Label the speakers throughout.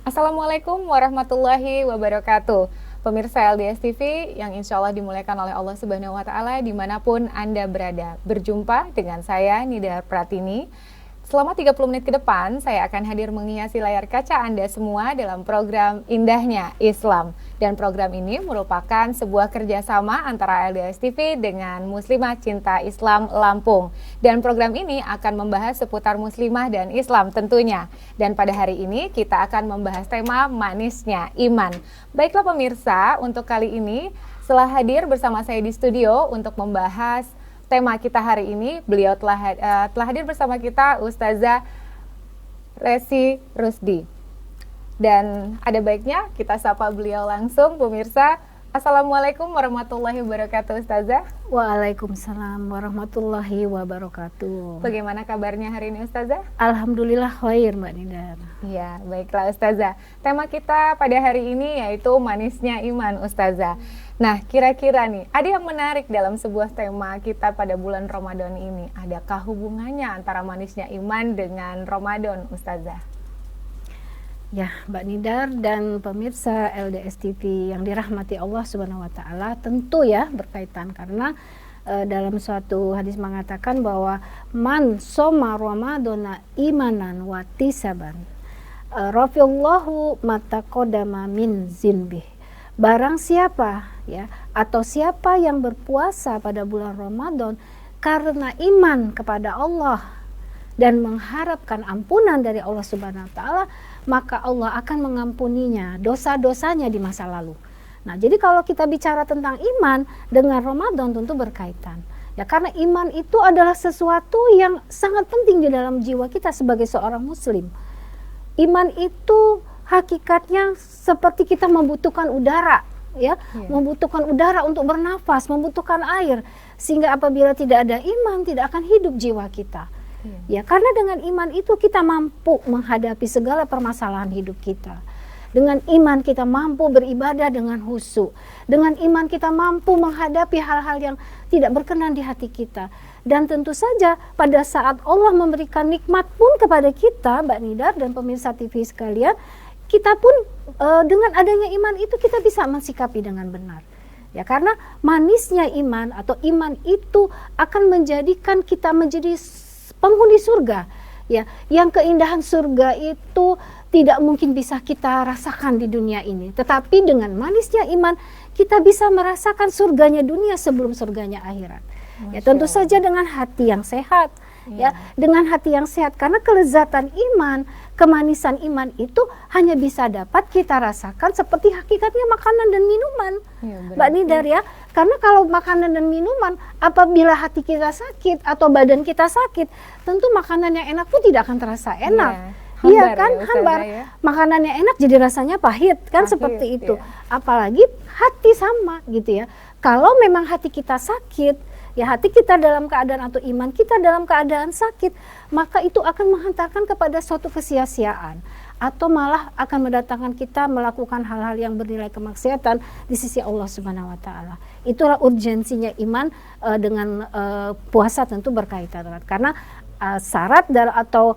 Speaker 1: Assalamualaikum warahmatullahi wabarakatuh. Pemirsa LDS TV yang insya Allah dimuliakan oleh Allah Subhanahu wa Ta'ala dimanapun Anda berada. Berjumpa dengan saya Nida Pratini. Selama 30 menit ke depan, saya akan hadir menghiasi layar kaca Anda semua dalam program Indahnya Islam. Dan program ini merupakan sebuah kerjasama antara LDS TV dengan Muslimah Cinta Islam Lampung. Dan program ini akan membahas seputar Muslimah dan Islam tentunya. Dan pada hari ini kita akan membahas tema manisnya iman. Baiklah pemirsa, untuk kali ini setelah hadir bersama saya di studio untuk membahas tema kita hari ini, beliau telah hadir bersama kita Ustazah Resi Rusdi. Dan ada baiknya kita sapa beliau langsung pemirsa. Assalamualaikum warahmatullahi wabarakatuh Ustazah.
Speaker 2: Waalaikumsalam warahmatullahi wabarakatuh.
Speaker 1: Bagaimana kabarnya hari ini Ustazah?
Speaker 2: Alhamdulillah khair Mbak Nida.
Speaker 1: Ya, baiklah Ustazah. Tema kita pada hari ini yaitu manisnya iman Ustazah. Nah, kira-kira nih, ada yang menarik dalam sebuah tema kita pada bulan Ramadan ini. Adakah hubungannya antara manisnya iman dengan Ramadan, Ustazah?
Speaker 2: Ya, Mbak Nidar dan pemirsa LDS TV yang dirahmati Allah Subhanahu wa Ta'ala, tentu ya berkaitan karena dalam suatu hadis mengatakan bahwa man soma ramadana imanan wa tisaban rafiyallahu mataqaddama min zinbih. Barang siapa ya atau siapa yang berpuasa pada bulan Ramadan karena iman kepada Allah dan mengharapkan ampunan dari Allah Subhanahu wa Ta'ala, maka Allah akan mengampuninya dosa-dosanya di masa lalu. Nah, jadi kalau kita bicara tentang iman dengan Ramadan tentu berkaitan. Ya, karena iman itu adalah sesuatu yang sangat penting di dalam jiwa kita sebagai seorang muslim. Iman itu hakikatnya seperti kita membutuhkan udara, ya, membutuhkan udara untuk bernafas, membutuhkan air, sehingga apabila tidak ada iman tidak akan hidup jiwa kita. Ya, karena dengan iman itu kita mampu menghadapi segala permasalahan hidup kita. Dengan iman kita mampu beribadah dengan khusyuk. Dengan iman kita mampu menghadapi hal-hal yang tidak berkenan di hati kita. Dan tentu saja pada saat Allah memberikan nikmat pun kepada kita, Mbak Nidar dan pemirsa TV sekalian, kita pun dengan adanya iman itu kita bisa mensikapi dengan benar. Ya, karena manisnya iman atau iman itu akan menjadikan kita menjadi penghuni surga. Ya, yang keindahan surga itu tidak mungkin bisa kita rasakan di dunia ini. Tetapi dengan manisnya iman kita bisa merasakan surganya dunia sebelum surganya akhirat. Ya, tentu saja dengan hati yang sehat. Ya, dengan hati yang sehat, karena kelezatan iman, kemanisan iman itu hanya bisa dapat kita rasakan seperti hakikatnya makanan dan minuman, Mbak Nidar ya. Karena kalau makanan dan minuman, apabila hati kita sakit atau badan kita sakit, tentu makanan yang enak pun tidak akan terasa enak. Iya kan, hambar. Ya. Makanan yang enak jadi rasanya pahit kan, seperti itu. Apalagi hati sama gitu ya. Kalau memang hati kita sakit, ya hati kita dalam keadaan atau iman kita dalam keadaan sakit, maka itu akan menghantarkan kepada suatu kesia-siaan atau malah akan mendatangkan kita melakukan hal-hal yang bernilai kemaksiatan di sisi Allah Subhanahu wa Ta'ala. Itulah urgensinya iman dengan puasa tentu berkaitan karena syarat atau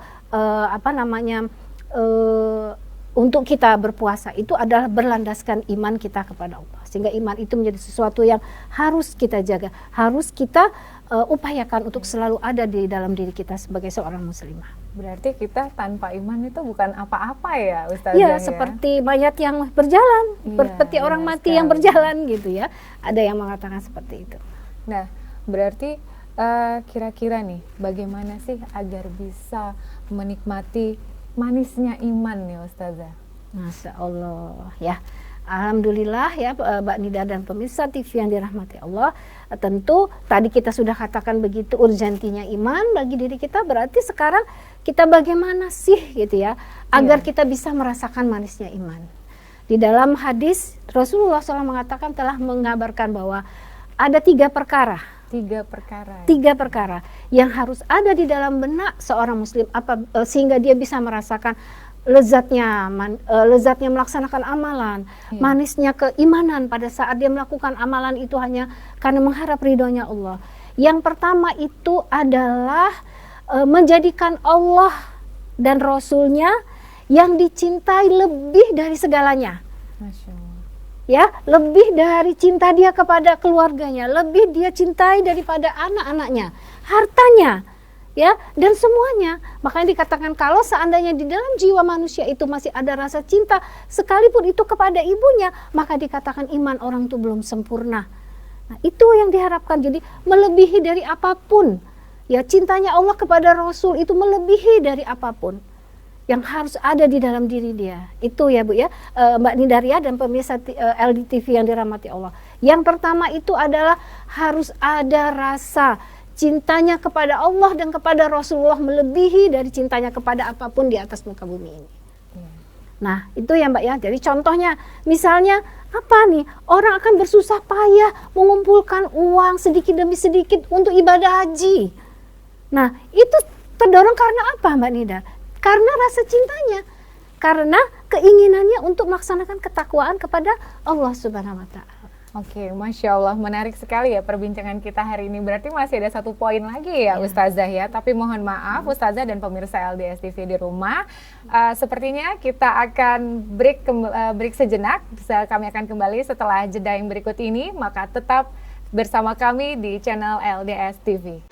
Speaker 2: untuk kita berpuasa itu adalah berlandaskan iman kita kepada Allah. Sehingga iman itu menjadi sesuatu yang harus kita jaga, harus kita upayakan untuk selalu ada di dalam diri kita sebagai seorang muslimah.
Speaker 1: Berarti kita tanpa iman itu bukan apa-apa ya Ustazah?
Speaker 2: Iya, seperti mayat yang berjalan, seperti orang mati yang berjalan gitu ya. Ada yang mengatakan seperti itu.
Speaker 1: Nah, berarti kira-kira nih bagaimana sih agar bisa menikmati manisnya iman nih Ustazah?
Speaker 2: Masya Allah ya. Alhamdulillah ya Mbak Nida dan pemirsa TV yang dirahmati Allah. Tentu tadi kita sudah katakan begitu urgentinya iman bagi diri kita. Berarti sekarang kita bagaimana sih gitu ya agar kita bisa merasakan manisnya iman. Di dalam hadis Rasulullah SAW mengatakan telah mengabarkan bahwa ada 3 perkara
Speaker 1: 3 perkara.
Speaker 2: 3 perkara yang harus ada di dalam benak seorang muslim sehingga dia bisa merasakan lezatnya lezatnya melaksanakan amalan, manisnya keimanan pada saat dia melakukan amalan itu hanya karena mengharap ridhonya Allah. Yang pertama itu adalah menjadikan Allah dan Rasulnya yang dicintai lebih dari segalanya.
Speaker 1: Masya Allah.
Speaker 2: Ya, lebih dari cinta dia kepada keluarganya, lebih dia cintai daripada anak-anaknya, hartanya, ya, dan semuanya. Makanya dikatakan kalau seandainya di dalam jiwa manusia itu masih ada rasa cinta sekalipun itu kepada ibunya, maka dikatakan iman orang itu belum sempurna. Nah, itu yang diharapkan. Jadi melebihi dari apapun. Ya, cintanya Allah kepada Rasul itu melebihi dari apapun yang harus ada di dalam diri dia. Itu ya Bu ya, Mbak Nidaria dan pemirsa LDTV yang dirahmati Allah. Yang pertama itu adalah harus ada rasa cintanya kepada Allah dan kepada Rasulullah melebihi dari cintanya kepada apapun di atas muka bumi ini. Nah, itu ya Mbak ya. Jadi contohnya misalnya apa nih? Orang akan bersusah payah mengumpulkan uang sedikit demi sedikit untuk ibadah haji. Nah, itu terdorong karena apa Mbak Nida? Karena rasa cintanya, karena keinginannya untuk melaksanakan ketakwaan kepada Allah Subhanahu wa Ta'ala.
Speaker 1: Oke, Masya Allah, menarik sekali ya perbincangan kita hari ini. Berarti masih ada 1 poin lagi ya Ustazah ya. Tapi mohon maaf Ustazah dan pemirsa LDS TV di rumah, sepertinya kita akan break sejenak. Kami akan kembali setelah jeda yang berikut ini. Maka tetap bersama kami di channel LDS TV.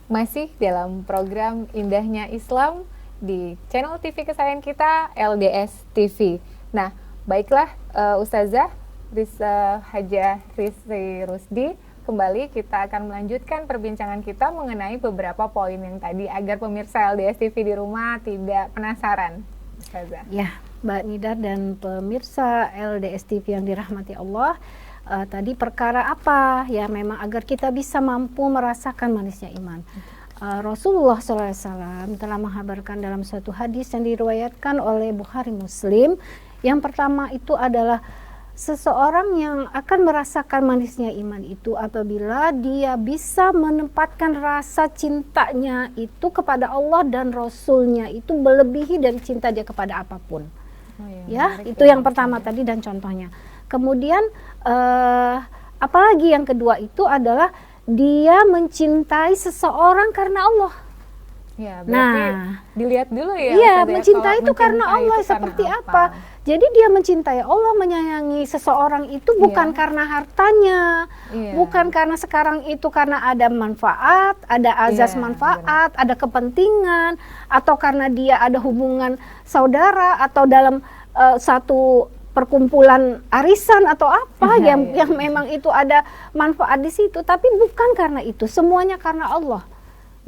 Speaker 1: Masih dalam program Indahnya Islam di channel TV kesayangan kita LDS TV. Nah, baiklah Ustazah Hajah Rizky Rusdi, kembali kita akan melanjutkan perbincangan kita mengenai beberapa poin yang tadi agar pemirsa LDS TV di rumah tidak penasaran, Ustazah.
Speaker 2: Ya, Mbak Nidar dan pemirsa LDS TV yang dirahmati Allah, tadi perkara apa ya memang agar kita bisa mampu merasakan manisnya iman. Rasulullah SAW telah menghabarkan dalam suatu hadis yang diriwayatkan oleh Bukhari Muslim. Yang pertama itu adalah seseorang yang akan merasakan manisnya iman itu apabila dia bisa menempatkan rasa cintanya itu kepada Allah dan Rasulnya itu melebihi dari cinta dia kepada apapun. Ya, itu yang pertama tadi dan contohnya. Kemudian apalagi yang kedua itu adalah dia mencintai seseorang karena Allah.
Speaker 1: Ya, berarti dilihat dulu ya.
Speaker 2: Iya, mencintai itu karena Allah seperti apa? Jadi dia mencintai Allah, menyayangi seseorang itu bukan karena hartanya, bukan karena sekarang itu karena ada manfaat, ada azas manfaat, ada kepentingan, atau karena dia ada hubungan saudara atau dalam satu perkumpulan arisan atau apa yang memang itu ada manfaat di situ, tapi bukan karena itu, semuanya karena Allah.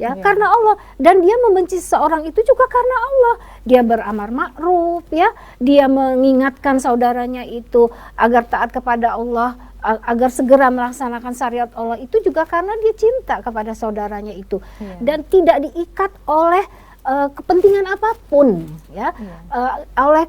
Speaker 2: Ya, karena Allah, dan dia membenci seseorang itu juga karena Allah. Dia beramar ma'ruf, ya, dia mengingatkan saudaranya itu agar taat kepada Allah, agar segera melaksanakan syariat Allah itu juga karena dia cinta kepada saudaranya itu, dan tidak diikat oleh kepentingan apapun ya, oleh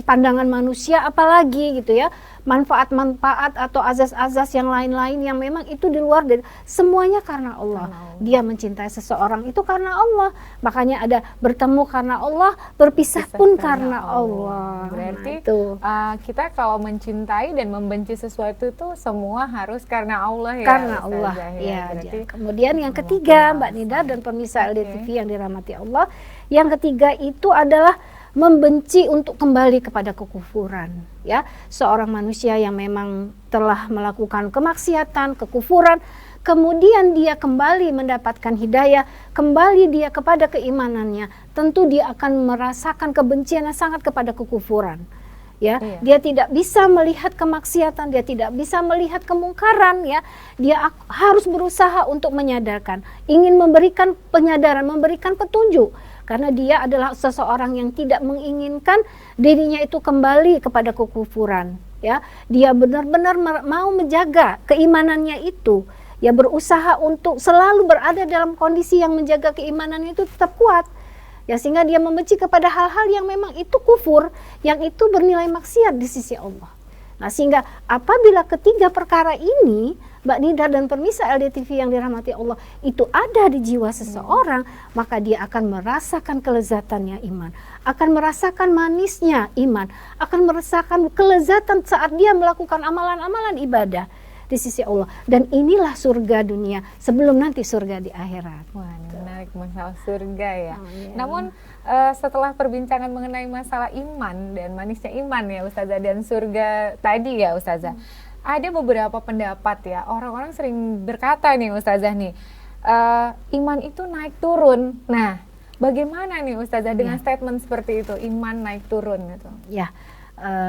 Speaker 2: pandangan manusia apalagi gitu ya, manfaat-manfaat atau azas-azas yang lain-lain yang memang itu di luar dari semuanya karena Allah. Dia mencintai seseorang itu karena Allah. Makanya ada bertemu karena Allah, berpisah pun karena Allah.
Speaker 1: Berarti
Speaker 2: itu.
Speaker 1: kita kalau mencintai dan membenci sesuatu itu semua harus karena Allah ya.
Speaker 2: Karena Allah. Ya,
Speaker 1: berarti
Speaker 2: kemudian yang ketiga Mbak Nida dan pemirsa LDTV yang dirahmati Allah, yang ketiga itu adalah membenci untuk kembali kepada kekufuran ya. Seorang manusia yang memang telah melakukan kemaksiatan, kekufuran, kemudian dia kembali mendapatkan hidayah, kembali dia kepada keimanannya, tentu dia akan merasakan kebencian yang sangat kepada kekufuran ya. Dia tidak bisa melihat kemaksiatan, dia tidak bisa melihat kemungkaran ya. Dia harus berusaha untuk menyadarkan, ingin memberikan penyadaran, memberikan petunjuk. Karena dia adalah seseorang yang tidak menginginkan dirinya itu kembali kepada kekufuran ya. Dia benar-benar mau menjaga keimanannya itu ya, berusaha untuk selalu berada dalam kondisi yang menjaga keimanannya itu tetap kuat ya, sehingga dia membenci kepada hal-hal yang memang itu kufur, yang itu bernilai maksiat di sisi Allah. Nah, sehingga apabila ketiga perkara ini Mbak Nida dan pemirsa LDTV yang dirahmati Allah itu ada di jiwa seseorang, maka dia akan merasakan kelezatannya iman, akan merasakan manisnya iman, akan merasakan kelezatan saat dia melakukan amalan-amalan ibadah di sisi Allah. Dan inilah surga dunia sebelum nanti surga di akhirat.
Speaker 1: Wah, menarik masalah surga ya. Namun setelah perbincangan mengenai masalah iman dan manisnya iman ya Ustazah, dan surga tadi ya Ustazah, ada beberapa pendapat ya, orang-orang sering berkata nih Ustazah nih, iman itu naik turun. Nah, bagaimana nih Ustazah dengan statement seperti itu, iman naik turun gitu? Ya,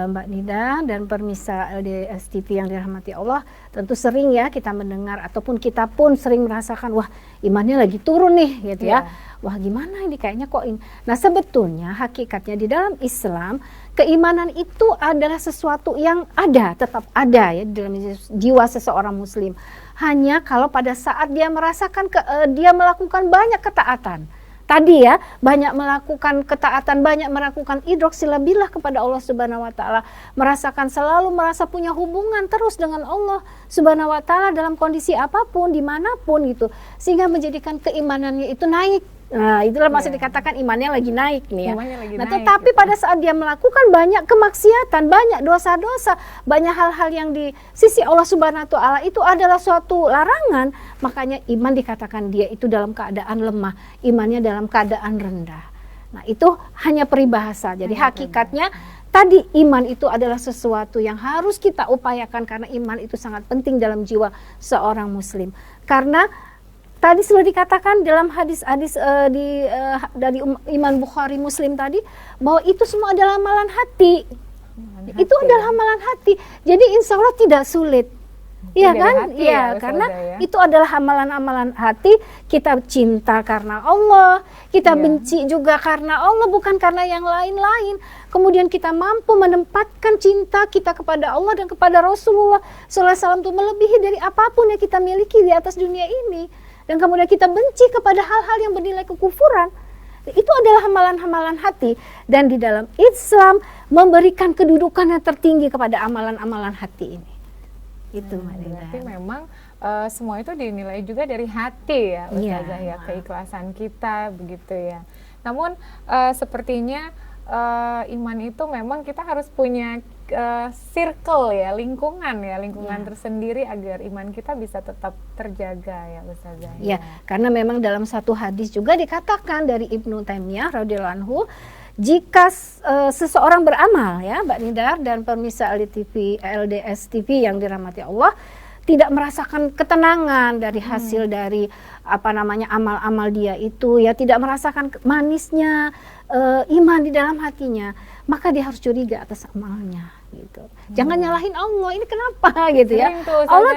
Speaker 2: Mbak Nida dan pemirsa LDS TV yang dirahmati Allah, tentu sering ya kita mendengar ataupun kita pun sering merasakan, wah imannya lagi turun nih gitu ya. Wah gimana ini kayaknya kok ini. Nah sebetulnya hakikatnya di dalam Islam, keimanan itu adalah sesuatu yang ada, tetap ada ya di dalam jiwa seseorang muslim. Hanya kalau pada saat dia merasakan dia melakukan banyak ketaatan. Tadi ya, banyak melakukan ketaatan, banyak melakukan idrok-silabillah kepada Allah Subhanahu wa taala, merasakan selalu merasa punya hubungan terus dengan Allah Subhanahu wa taala dalam kondisi apapun, dimanapun gitu, sehingga menjadikan keimanannya itu naik. Nah, itulah maksud dikatakan imannya lagi naik nih ya. Nah, tetapi pada saat dia melakukan banyak kemaksiatan, banyak dosa-dosa, banyak hal-hal yang di sisi Allah Subhanahu wa taala itu adalah suatu larangan, makanya iman dikatakan dia itu dalam keadaan lemah, imannya dalam keadaan rendah. Nah, itu hanya peribahasa. Jadi hakikatnya tadi iman itu adalah sesuatu yang harus kita upayakan, karena iman itu sangat penting dalam jiwa seorang muslim. Karena tadi sudah dikatakan dalam hadis-hadis dari Imam Bukhari Muslim tadi, bahwa itu semua adalah amalan hati. Itu adalah amalan hati. Jadi insya Allah tidak sulit. Iya kan? Iya, karena itu adalah amalan-amalan hati. Kita cinta karena Allah, kita benci juga karena Allah, bukan karena yang lain-lain. Kemudian kita mampu menempatkan cinta kita kepada Allah dan kepada Rasulullah SAW itu melebihi dari apapun yang kita miliki di atas dunia ini. Dan kemudian kita benci kepada hal-hal yang bernilai kekufuran. Itu adalah amalan-amalan hati. Dan di dalam Islam memberikan kedudukan yang tertinggi kepada amalan-amalan hati ini. Itu
Speaker 1: berarti memang semua itu dinilai juga dari hati ya Ustazah ya, keikhlasan kita begitu ya. Namun sepertinya iman itu memang kita harus punya circle ya, lingkungan tersendiri agar iman kita bisa tetap terjaga ya Ustazah.
Speaker 2: Ya, karena memang dalam satu hadis juga dikatakan dari Ibnu Taimiyah radhiyallahu anhu, jika seseorang beramal ya Mbak Nidar dan pemirsa LDS TV yang dirahmati Allah, tidak merasakan ketenangan dari hasil dari amal-amal dia itu ya, tidak merasakan manisnya iman di dalam hatinya, maka dia harus curiga atas amalnya gitu. Jangan nyalahin Allah, ini kenapa gitu ya. Allah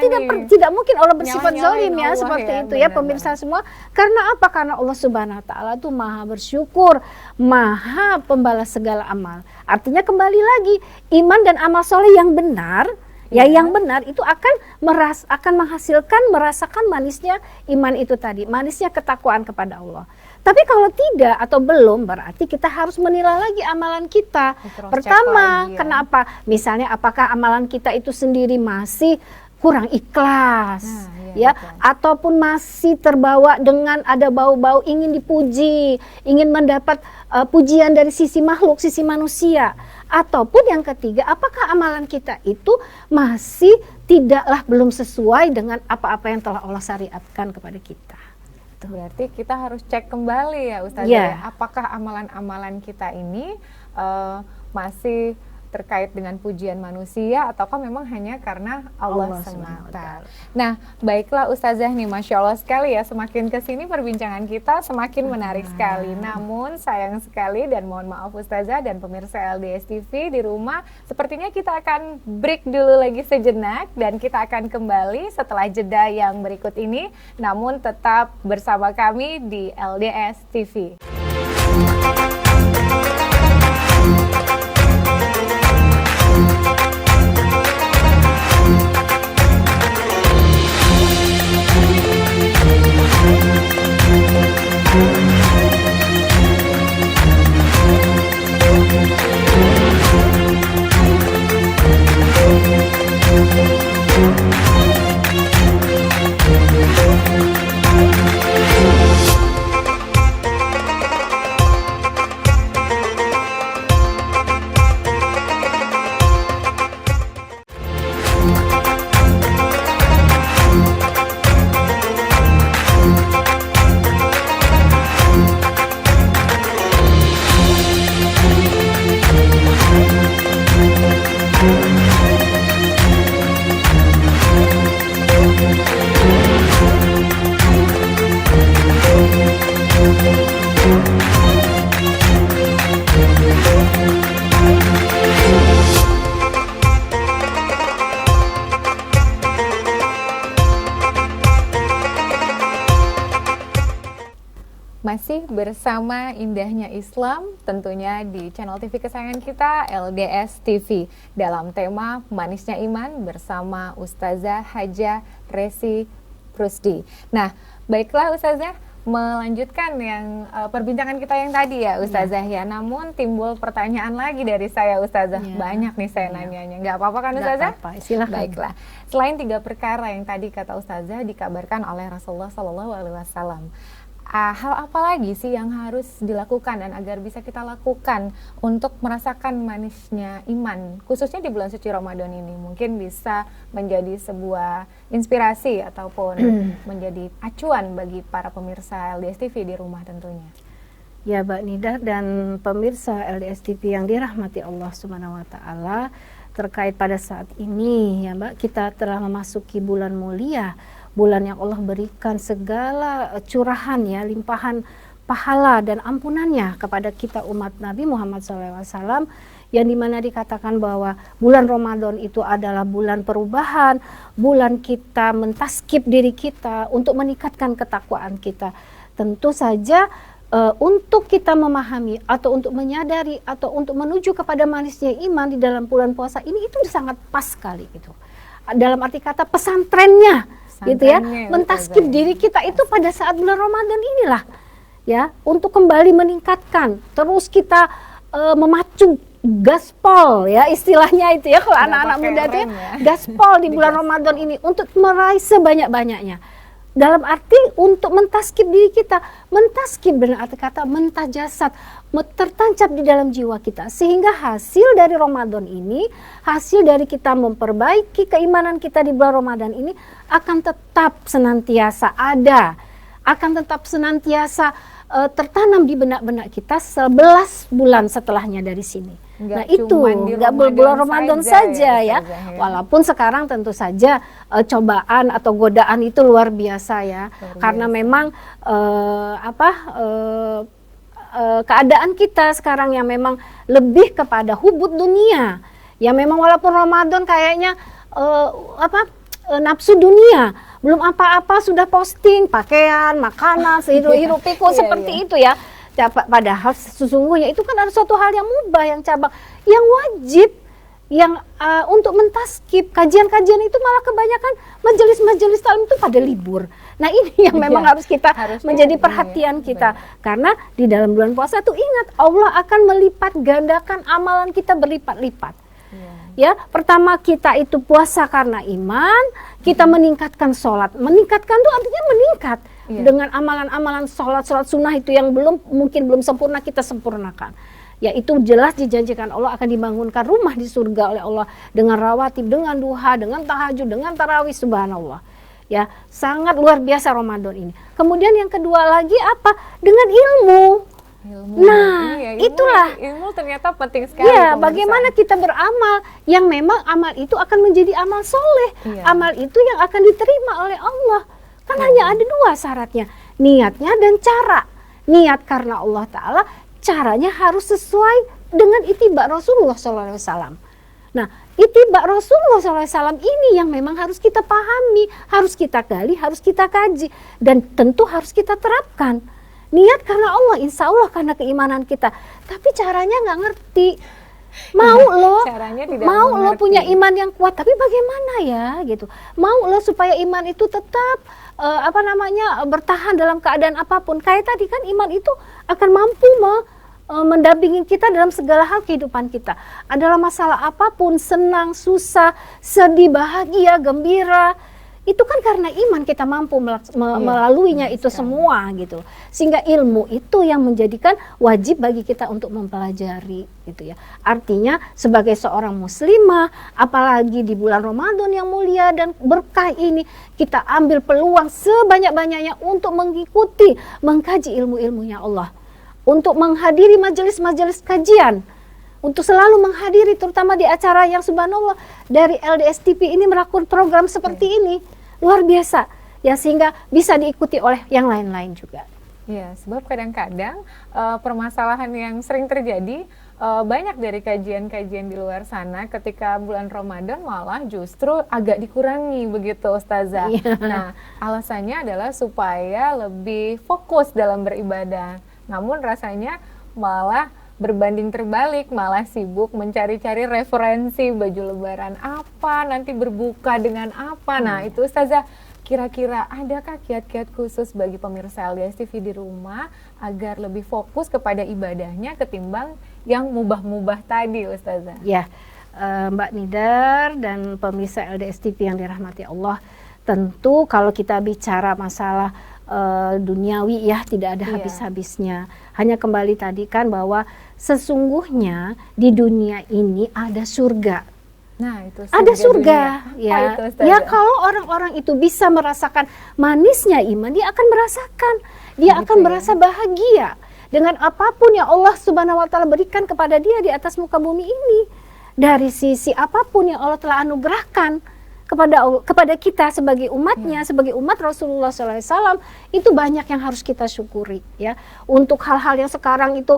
Speaker 2: tidak mungkin Allah bersifat zalim ya, seperti itu ya pemirsa semua. Karena apa? Karena Allah Subhanahu wa taala itu Maha bersyukur, Maha pembalas segala amal. Artinya kembali lagi, iman dan amal soleh yang benar ya, yang benar itu akan menghasilkan merasakan manisnya iman itu tadi, manisnya ketakwaan kepada Allah. Tapi kalau tidak atau belum, berarti kita harus menilai lagi amalan kita. Pertama, kenapa? Misalnya apakah amalan kita itu sendiri masih kurang ikhlas, ya, ataupun masih terbawa dengan ada bau-bau ingin dipuji, ingin mendapat pujian dari sisi makhluk, sisi manusia. Ataupun yang ketiga, apakah amalan kita itu masih tidaklah belum sesuai dengan apa-apa yang telah Allah syariatkan kepada kita.
Speaker 1: Berarti kita harus cek kembali ya Ustazah, apakah amalan-amalan kita ini masih terkait dengan pujian manusia ataukah memang hanya karena Allah semata. Nah, baiklah Ustazah nih, Masya Allah sekali ya, semakin kesini perbincangan kita semakin menarik sekali. Namun sayang sekali dan mohon maaf Ustazah dan pemirsa LDS TV di rumah, sepertinya kita akan break dulu lagi sejenak dan kita akan kembali setelah jeda yang berikut ini. Namun tetap bersama kami di LDS TV. Masih bersama indahnya Islam tentunya di channel TV kesayangan kita LDS TV dalam tema Manisnya Iman bersama Ustazah Hajah Resi Rusdi. Nah, baiklah Ustazah, melanjutkan yang perbincangan kita yang tadi ya Ustazah ya. Namun timbul pertanyaan lagi dari saya Ustazah. Banyak nih saya nanyanya. Nggak apa-apa kan Ustazah?
Speaker 2: Nggak apa-apa, silakan.
Speaker 1: Baiklah. Selain 3 perkara yang tadi kata Ustazah dikabarkan oleh Rasulullah SAW. Hal apa lagi sih yang harus dilakukan dan agar bisa kita lakukan untuk merasakan manisnya iman, khususnya di bulan suci Ramadan ini? Mungkin bisa menjadi sebuah inspirasi ataupun menjadi acuan bagi para pemirsa LDS TV di rumah tentunya.
Speaker 2: Ya Mbak Nida dan pemirsa LDS TV yang dirahmati Allah Subhanahu wa Ta'ala, terkait pada saat ini ya Mbak, kita telah memasuki bulan mulia, bulan yang Allah berikan segala curahan ya, limpahan pahala dan ampunannya kepada kita umat Nabi Muhammad SAW, yang dimana dikatakan bahwa bulan Ramadan itu adalah bulan perubahan, bulan kita mentaskib diri kita untuk meningkatkan ketakwaan kita. Tentu saja untuk kita memahami atau untuk menyadari atau untuk menuju kepada manisnya iman di dalam bulan puasa ini itu sangat pas sekali gitu. Dalam arti kata pesantrennya gitu ya, mentaskib diri kita itu pada saat bulan Ramadan inilah ya, untuk kembali meningkatkan, terus kita memacu gaspol ya istilahnya itu ya, kalau anak-anak muda itu ya, gaspol di bulan Ramadan ini untuk meraih sebanyak-banyaknya. Dalam arti untuk mentaskib diri kita, mentaskib benar arti kata mentajasat, tertancap di dalam jiwa kita, sehingga hasil dari Ramadan ini, hasil dari kita memperbaiki keimanan kita di bulan Ramadan ini akan tetap senantiasa ada, akan tetap senantiasa tertanam di benak-benak kita 11 bulan setelahnya dari sini. Nah itu nggak bulan Ramadan saja ya, walaupun sekarang tentu saja cobaan atau godaan itu luar biasa ya, karena memang keadaan kita sekarang yang memang lebih kepada hubud dunia, ya memang walaupun Ramadan kayaknya nafsu dunia, belum apa-apa sudah posting pakaian, makanan, sehirup pikul seperti itu ya. Padahal sesungguhnya itu kan ada suatu hal yang mubah, yang cabang, yang wajib, yang untuk mentaskib. Kajian-kajian itu malah kebanyakan majelis-majelis taklim itu pada libur. Nah ini yang memang harus kita
Speaker 1: harusnya
Speaker 2: menjadi
Speaker 1: ini
Speaker 2: perhatian
Speaker 1: ya,
Speaker 2: kita.
Speaker 1: benar.
Speaker 2: Karena di dalam bulan puasa tuh ingat, Allah akan melipat gandakan amalan kita berlipat-lipat. Ya, pertama kita itu puasa karena iman, kita meningkatkan sholat. Meningkatkan tuh artinya meningkat. Dengan amalan-amalan sholat sunnah itu yang mungkin belum sempurna, kita sempurnakan. Ya, itu jelas dijanjikan Allah akan dibangunkan rumah di surga oleh Allah dengan rawatib, dengan duha, dengan tahajud, dengan tarawih, subhanallah. Ya, sangat luar biasa Ramadan ini. Kemudian yang kedua lagi apa? Dengan ilmu. Nah, itulah
Speaker 1: ilmu ternyata penting sekali.
Speaker 2: Ya, bagaimana kita beramal yang memang amal itu akan menjadi amal soleh. Amal itu yang akan diterima oleh Allah. Kan hanya ada dua syaratnya, niatnya dan cara. Niat karena Allah Ta'ala, caranya harus sesuai dengan ittiba Rasulullah SAW. Nah, ittiba Rasulullah SAW ini yang memang harus kita pahami, harus kita gali, harus kita kaji, dan tentu harus kita terapkan. Niat karena Allah, insya Allah karena keimanan kita, tapi caranya nggak ngerti. Mau lo punya iman yang kuat, tapi bagaimana ya gitu. Mau lo supaya iman itu tetap bertahan dalam keadaan apapun. Kayak tadi kan, iman itu akan mampu mendampingi kita dalam segala hal kehidupan kita. Adalah masalah apapun, senang, susah, sedih, bahagia, gembira, itu kan karena iman kita mampu melaluinya itu semua gitu. Sehingga ilmu itu yang menjadikan wajib bagi kita untuk mempelajari gitu ya. Artinya sebagai seorang muslimah, apalagi di bulan Ramadan yang mulia dan berkah ini, kita ambil peluang sebanyak-banyaknya untuk mengikuti, mengkaji ilmu-ilmunya Allah. Untuk menghadiri majelis-majelis kajian, untuk selalu menghadiri terutama di acara yang subhanallah dari LDS TV ini melakukan program seperti ini. Luar biasa ya, sehingga bisa diikuti oleh yang lain-lain juga.
Speaker 1: Ya, sebab kadang-kadang permasalahan yang sering terjadi, banyak dari kajian-kajian di luar sana ketika bulan Ramadan malah justru agak dikurangi begitu Ustazah. Nah, alasannya adalah supaya lebih fokus dalam beribadah. Namun rasanya malah berbanding terbalik, malah sibuk mencari-cari referensi baju lebaran apa, nanti berbuka dengan apa. Nah itu Ustazah, kira-kira adakah kiat-kiat khusus bagi pemirsa LDS TV di rumah agar lebih fokus kepada ibadahnya ketimbang yang mubah-mubah tadi Ustazah?
Speaker 2: Ya, Mbak Nidar dan pemirsa LDS TV yang dirahmati Allah, tentu kalau kita bicara masalah duniawi ya, tidak ada habis-habisnya. Hanya kembali tadi kan bahwa sesungguhnya di dunia ini ada surga.
Speaker 1: Nah, itu surga,
Speaker 2: ada surga ya. Ya, kalau orang-orang itu bisa merasakan manisnya iman, dia akan merasakan, dia akan merasa bahagia dengan apapun yang Allah Subhanahu wa taala berikan kepada dia di atas muka bumi ini. Dari sisi apapun yang Allah telah anugerahkan kepada kita sebagai umatnya, sebagai umat Rasulullah SAW, itu banyak yang harus kita syukuri ya. Untuk hal-hal yang sekarang itu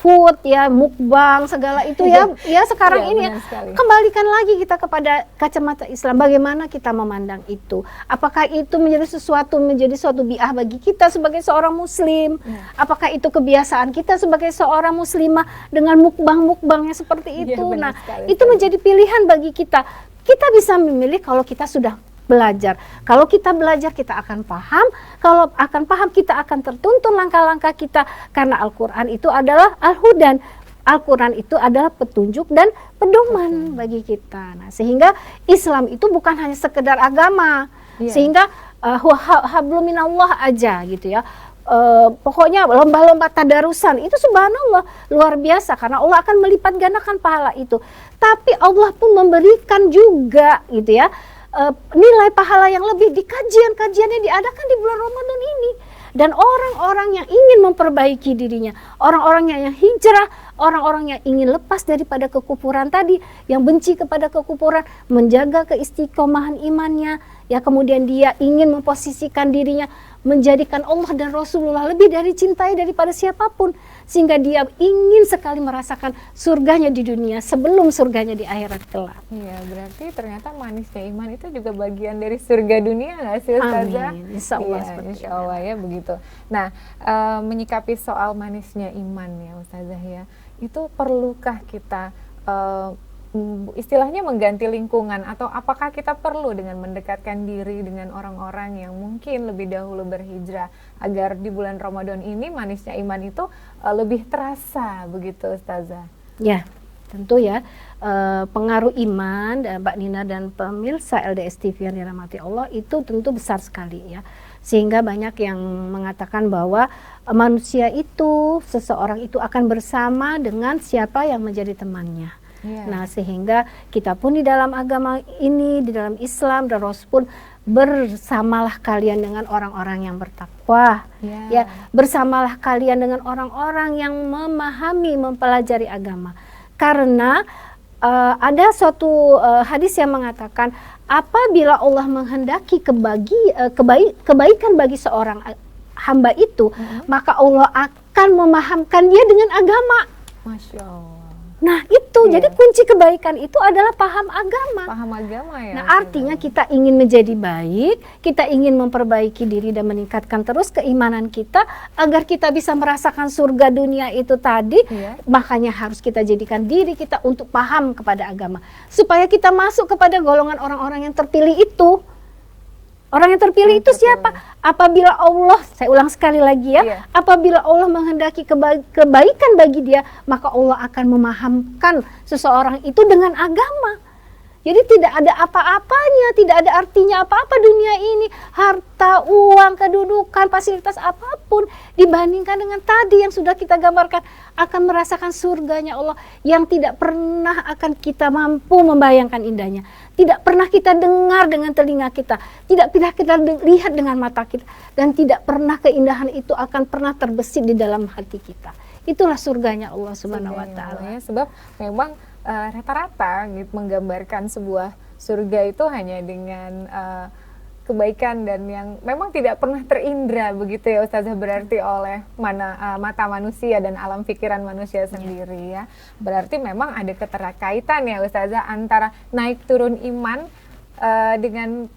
Speaker 2: food ya, mukbang segala itu ya, ya sekarang ini ya, kembalikan lagi kita kepada kacamata Islam, bagaimana kita memandang itu. Apakah itu menjadi suatu bi'ah bagi kita sebagai seorang muslim? Apakah itu kebiasaan kita sebagai seorang muslimah dengan mukbang-mukbangnya seperti itu? Nah, itu menjadi pilihan bagi kita. Kita bisa memilih kalau kita sudah belajar. Kalau kita belajar, kita akan paham. Kalau akan paham, kita akan tertuntun langkah-langkah kita. Karena Al-Quran itu adalah Al-Hudan. Al-Quran itu adalah petunjuk dan pedoman bagi kita. Nah, sehingga Islam itu bukan hanya sekedar agama. Sehingga hablum minallah aja gitu ya. Pokoknya lomba-lomba tadarusan itu subhanallah luar biasa, karena Allah akan melipat gandakan pahala itu. Tapi Allah pun memberikan juga gitu ya nilai pahala yang lebih di kajian-kajian yang diadakan di bulan Ramadan ini. Dan orang-orang yang ingin memperbaiki dirinya, orang-orang yang hijrah, orang-orang yang ingin lepas daripada kekufuran tadi, yang benci kepada kekufuran, menjaga keistiqomahan imannya, ya kemudian dia ingin memposisikan dirinya, menjadikan Allah dan Rasulullah lebih dari cintai daripada siapapun, sehingga dia ingin sekali merasakan surganya di dunia sebelum surganya di akhirat kelak.
Speaker 1: Iya, berarti ternyata manisnya iman itu juga bagian dari surga dunia nggak sih Ustazah?
Speaker 2: Amin, insya Allah,
Speaker 1: insya Allah ya begitu. Nah, menyikapi soal manisnya iman ya Ustazah ya, itu perlukah kita istilahnya mengganti lingkungan, atau apakah kita perlu dengan mendekatkan diri dengan orang-orang yang mungkin lebih dahulu berhijrah agar di bulan Ramadan ini manisnya iman itu lebih terasa begitu Ustazah?
Speaker 2: Ya, tentu ya, pengaruh iman Mbak Nina dan pemirsa LDS TV yang dirahmati Allah itu tentu besar sekali ya. Sehingga banyak yang mengatakan bahwa manusia itu, seseorang itu akan bersama dengan siapa yang menjadi temannya. Nah, sehingga kita pun di dalam agama ini, di dalam Islam dan Rasul pun, bersamalah kalian dengan orang-orang yang bertakwa, ya, bersamalah kalian dengan orang-orang yang memahami, mempelajari agama. Karena ada suatu hadis yang mengatakan, apabila Allah menghendaki kebaikan bagi seorang hamba itu, maka Allah akan memahamkan dia dengan agama.
Speaker 1: Masya Allah.
Speaker 2: Nah itu, jadi kunci kebaikan itu adalah paham agama.
Speaker 1: Paham agama ya.
Speaker 2: Nah artinya kita ingin menjadi baik, kita ingin memperbaiki diri dan meningkatkan terus keimanan kita agar kita bisa merasakan surga dunia itu tadi. Makanya harus kita jadikan diri kita untuk paham kepada agama, supaya kita masuk kepada golongan orang-orang yang terpilih itu. Orang yang terpilih itu siapa? Apabila Allah, saya ulang sekali lagi ya, apabila Allah menghendaki kebaikan bagi dia, maka Allah akan memahamkan seseorang itu dengan agama. Jadi tidak ada apa-apanya, tidak ada artinya apa-apa dunia ini, harta, uang, kedudukan, fasilitas apapun dibandingkan dengan tadi yang sudah kita gambarkan, akan merasakan surganya Allah yang tidak pernah akan kita mampu membayangkan indahnya. Tidak pernah kita dengar dengan telinga kita, tidak pernah kita lihat dengan mata kita, dan tidak pernah keindahan itu akan pernah terbesit di dalam hati kita. Itulah surganya Allah Subhanahu wa Ta'ala.
Speaker 1: Sebab memang rata-rata gitu, menggambarkan sebuah surga itu hanya dengan kebaikan dan yang memang tidak pernah terindra begitu ya Ustazah, berarti oleh mata manusia dan alam pikiran manusia sendiri ya. Berarti memang ada keterkaitan ya Ustazah antara naik turun iman dengan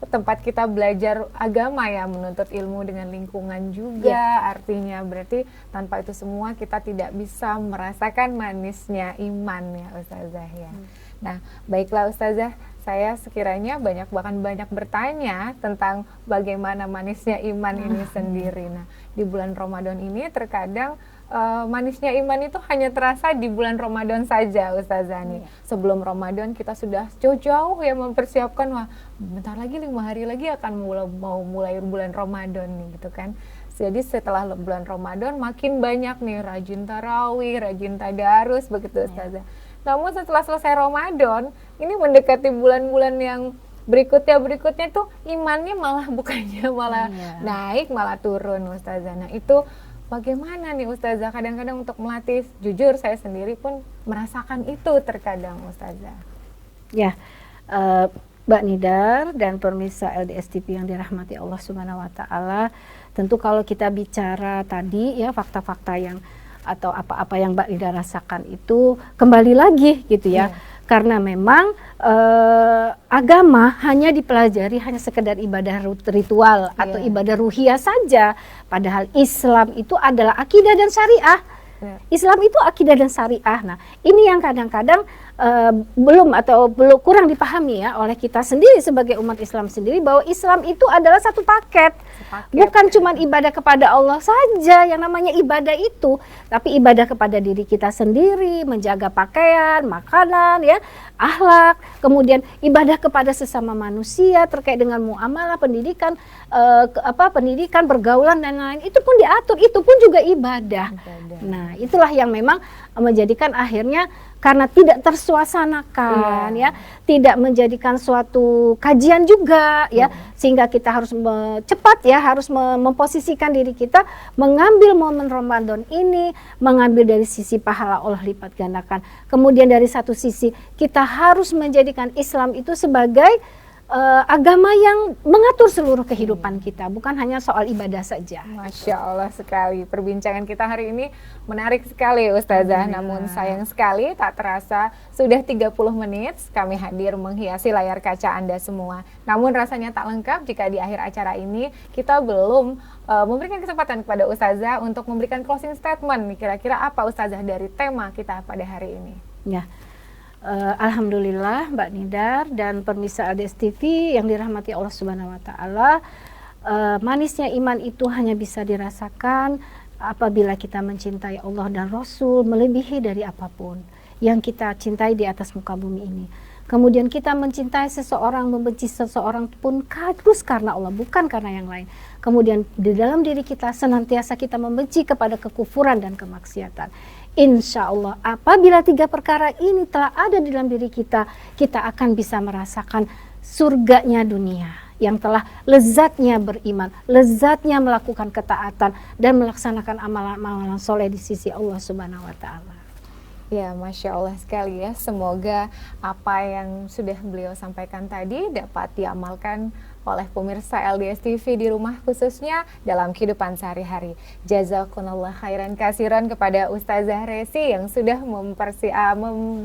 Speaker 1: tempat kita belajar agama ya, menuntut ilmu dengan lingkungan juga. Artinya berarti tanpa itu semua kita tidak bisa merasakan manisnya iman ya Ustazah ya. Nah baiklah Ustazah, saya sekiranya bahkan banyak bertanya tentang bagaimana manisnya iman ini sendiri. Nah di bulan Ramadan ini terkadang manisnya iman itu hanya terasa di bulan Ramadan saja Ustazah nih. Sebelum Ramadan kita sudah jauh-jauh ya mempersiapkan, wah bentar lagi 5 hari lagi akan mau mulai bulan Ramadan nih gitu kan. Jadi setelah bulan Ramadan makin banyak nih rajin tarawih, rajin tadarus begitu Ustazah. Namun setelah selesai Ramadan, ini mendekati bulan-bulan yang berikutnya tuh imannya bukannya malah naik, malah turun Ustazah. Nah itu bagaimana nih Ustazah kadang-kadang untuk melatih? Jujur saya sendiri pun merasakan itu terkadang Ustazah.
Speaker 2: Ya, Mbak Nidar dan pemirsa LDS TV yang dirahmati Allah Subhanahu wa Ta'ala, tentu kalau kita bicara tadi ya fakta-fakta yang atau apa-apa yang Mbak Nidar rasakan itu kembali lagi gitu ya. Karena memang agama hanya dipelajari hanya sekedar ibadah ritual atau ibadah ruhiyah saja. Padahal Islam itu adalah akidah dan syariah. Islam itu akidah dan syariah. Nah, ini yang kadang-kadang belum kurang dipahami ya oleh kita sendiri sebagai umat Islam sendiri, bahwa Islam itu adalah satu paket. Bukan cuma ibadah kepada Allah saja yang namanya ibadah itu, tapi ibadah kepada diri kita sendiri, menjaga pakaian, makanan, ya, akhlak, kemudian ibadah kepada sesama manusia terkait dengan muamalah, pendidikan, pendidikan, pergaulan dan lain-lain. Itu pun diatur, itu pun juga ibadah. Nah, itulah yang memang menjadikan akhirnya karena tidak tersuasanakan ya, tidak menjadikan suatu kajian juga ya, sehingga kita harus cepat ya, harus memposisikan diri kita mengambil momen Ramadan ini, mengambil dari sisi pahala Allah lipat gandakan. Kemudian dari satu sisi kita harus menjadikan Islam itu sebagai agama yang mengatur seluruh kehidupan kita, bukan hanya soal ibadah saja.
Speaker 1: Masya Allah sekali, perbincangan kita hari ini menarik sekali Ustazah. Namun sayang sekali tak terasa sudah 30 menit kami hadir menghiasi layar kaca Anda semua. Namun rasanya tak lengkap jika di akhir acara ini kita belum memberikan kesempatan kepada Ustazah untuk memberikan closing statement. Kira-kira apa Ustazah dari tema kita pada hari ini?
Speaker 2: Ya, Alhamdulillah Mbak Nidar dan pemirsa LDS TV yang dirahmati Allah Subhanahu wa taala, manisnya iman itu hanya bisa dirasakan apabila kita mencintai Allah dan Rasul melebihi dari apapun yang kita cintai di atas muka bumi ini. Kemudian kita mencintai seseorang, membenci seseorang pun harus karena Allah, bukan karena yang lain. Kemudian di dalam diri kita senantiasa kita membenci kepada kekufuran dan kemaksiatan. Insya Allah apabila 3 perkara ini telah ada di dalam diri kita, kita akan bisa merasakan surganya dunia yang telah lezatnya beriman, lezatnya melakukan ketaatan dan melaksanakan amalan-amalan soleh di sisi Allah Subhanahu wa taala.
Speaker 1: Ya, Masya Allah sekali ya. Semoga apa yang sudah beliau sampaikan tadi dapat diamalkan oleh pemirsa LDS TV di rumah khususnya dalam kehidupan sehari-hari. Jazakumullah khairan kasiran kepada Ustazah Resi yang sudah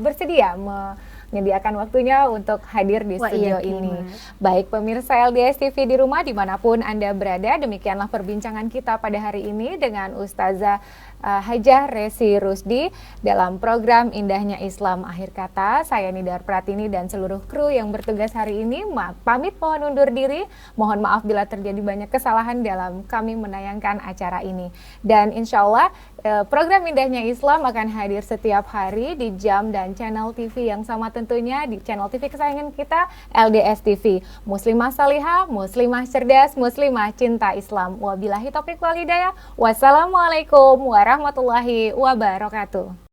Speaker 1: bersedia menyediakan waktunya untuk hadir di studio ini. Baik pemirsa LDS TV di rumah dimanapun Anda berada, demikianlah perbincangan kita pada hari ini dengan Ustazah Hajah Resi Rusdi dalam program Indahnya Islam Akhir Kata. Saya Nidar Pratini dan seluruh kru yang bertugas hari ini pamit mohon undur diri. Mohon maaf bila terjadi banyak kesalahan dalam kami menayangkan acara ini. Dan insya Allah program Indahnya Islam akan hadir setiap hari di jam dan channel TV yang sama tentunya, di channel TV kesayangan kita LDS TV. Muslimah salihah, muslimah cerdas, muslimah cinta Islam. Wabillahi taufiq wal hidayah. Wassalamualaikum warahmatullahi wabarakatuh.